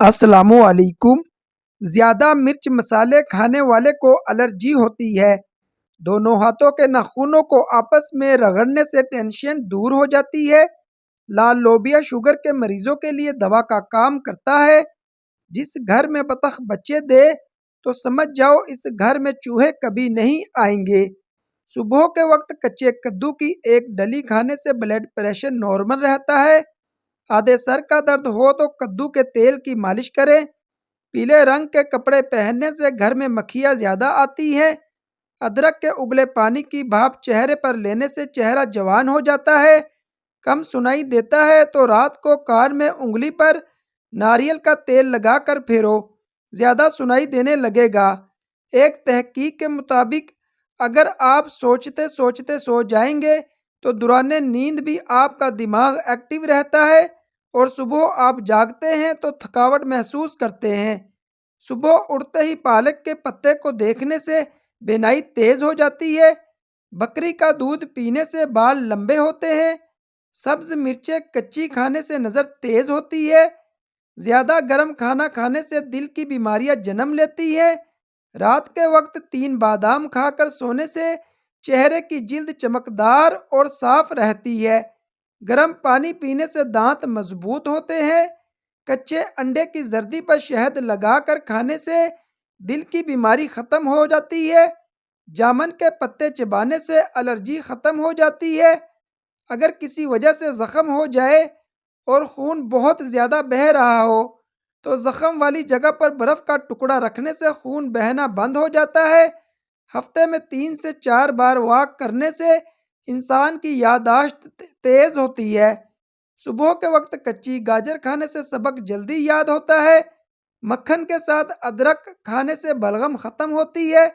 السلام علیکم۔ زیادہ مرچ مسالے کھانے والے کو الرجی ہوتی ہے۔ دونوں ہاتھوں کے ناخنوں کو آپس میں رگڑنے سے ٹینشن دور ہو جاتی ہے۔ لال لوبیا شوگر کے مریضوں کے لیے دوا کا کام کرتا ہے۔ جس گھر میں بطخ بچے دے تو سمجھ جاؤ اس گھر میں چوہے کبھی نہیں آئیں گے۔ صبح کے وقت کچے کدو کی ایک ڈلی کھانے سے بلڈ پریشر نارمل رہتا ہے۔ آدھے سر کا درد ہو تو کدو کے تیل کی مالش کریں۔ پیلے رنگ کے کپڑے پہننے سے گھر میں مکھیاں زیادہ آتی ہیں۔ ادرک کے ابلے پانی کی بھاپ چہرے پر لینے سے چہرہ جوان ہو جاتا ہے۔ کم سنائی دیتا ہے تو رات کو کان میں انگلی پر ناریل کا تیل لگا کر پھیرو، زیادہ سنائی دینے لگے گا۔ ایک تحقیق کے مطابق اگر آپ سوچتے سوچتے سو جائیں گے تو دوران نیند بھی آپ کا دماغ ایکٹیو رہتا ہے اور صبح آپ جاگتے ہیں تو تھکاوٹ محسوس کرتے ہیں۔ صبح اٹھتے ہی پالک کے پتے کو دیکھنے سے بینائی تیز ہو جاتی ہے۔ بکری کا دودھ پینے سے بال لمبے ہوتے ہیں۔ سبز مرچیں کچی کھانے سے نظر تیز ہوتی ہے۔ زیادہ گرم کھانا کھانے سے دل کی بیماریاں جنم لیتی ہیں۔ رات کے وقت 3 بادام کھا کر سونے سے چہرے کی جلد چمکدار اور صاف رہتی ہے۔ گرم پانی پینے سے دانت مضبوط ہوتے ہیں۔ کچے انڈے کی زردی پر شہد لگا کر کھانے سے دل کی بیماری ختم ہو جاتی ہے۔ جامن کے پتے چبانے سے الرجی ختم ہو جاتی ہے۔ اگر کسی وجہ سے زخم ہو جائے اور خون بہت زیادہ بہہ رہا ہو تو زخم والی جگہ پر برف کا ٹکڑا رکھنے سے خون بہنا بند ہو جاتا ہے۔ ہفتے میں 3 سے 4 بار واک کرنے سے انسان کی یادداشت تیز ہوتی ہے۔ صبح کے وقت کچی گاجر کھانے سے سبق جلدی یاد ہوتا ہے۔ مکھن کے ساتھ ادرک کھانے سے بلغم ختم ہوتی ہے۔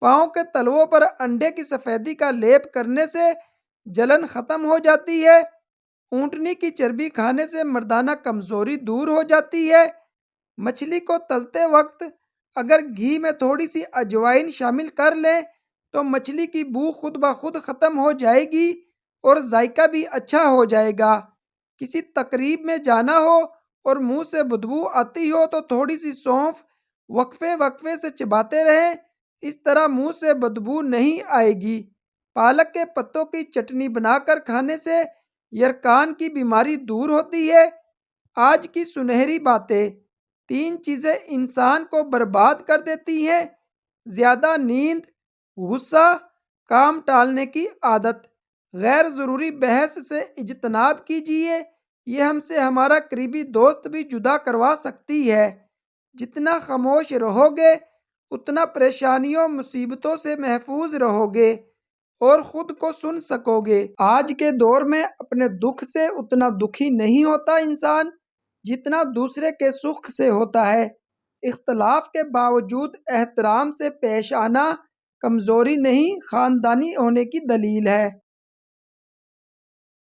پاؤں کے تلووں پر انڈے کی سفیدی کا لیپ کرنے سے جلن ختم ہو جاتی ہے۔ اونٹنی کی چربی کھانے سے مردانہ کمزوری دور ہو جاتی ہے۔ مچھلی کو تلتے وقت اگر گھی میں تھوڑی سی اجوائن شامل کر لیں تو مچھلی کی بو خود بخود ختم ہو جائے گی اور ذائقہ بھی اچھا ہو جائے گا۔ کسی تقریب میں جانا ہو اور منہ سے بدبو آتی ہو تو تھوڑی سی سونف وقفے وقفے سے چباتے رہیں، اس طرح منہ سے بدبو نہیں آئے گی۔ پالک کے پتوں کی چٹنی بنا کر کھانے سے یرقان کی بیماری دور ہوتی ہے۔ آج کی سنہری باتیں: 3 چیزیں انسان کو برباد کر دیتی ہیں: زیادہ نیند، غصہ، کام ٹالنے کی عادت۔ غیر ضروری بحث سے اجتناب کیجیے، یہ ہم سے ہمارا قریبی دوست بھی جدا کروا سکتی ہے۔ جتنا خاموش رہو گے اتنا پریشانیوں مصیبتوں سے محفوظ رہو گے اور خود کو سن سکو گے۔ آج کے دور میں اپنے دکھ سے اتنا دکھی نہیں ہوتا انسان جتنا دوسرے کے سکھ سے ہوتا ہے۔ اختلاف کے باوجود احترام سے پیش آنا کمزوری نہیں، خاندانی ہونے کی دلیل ہے۔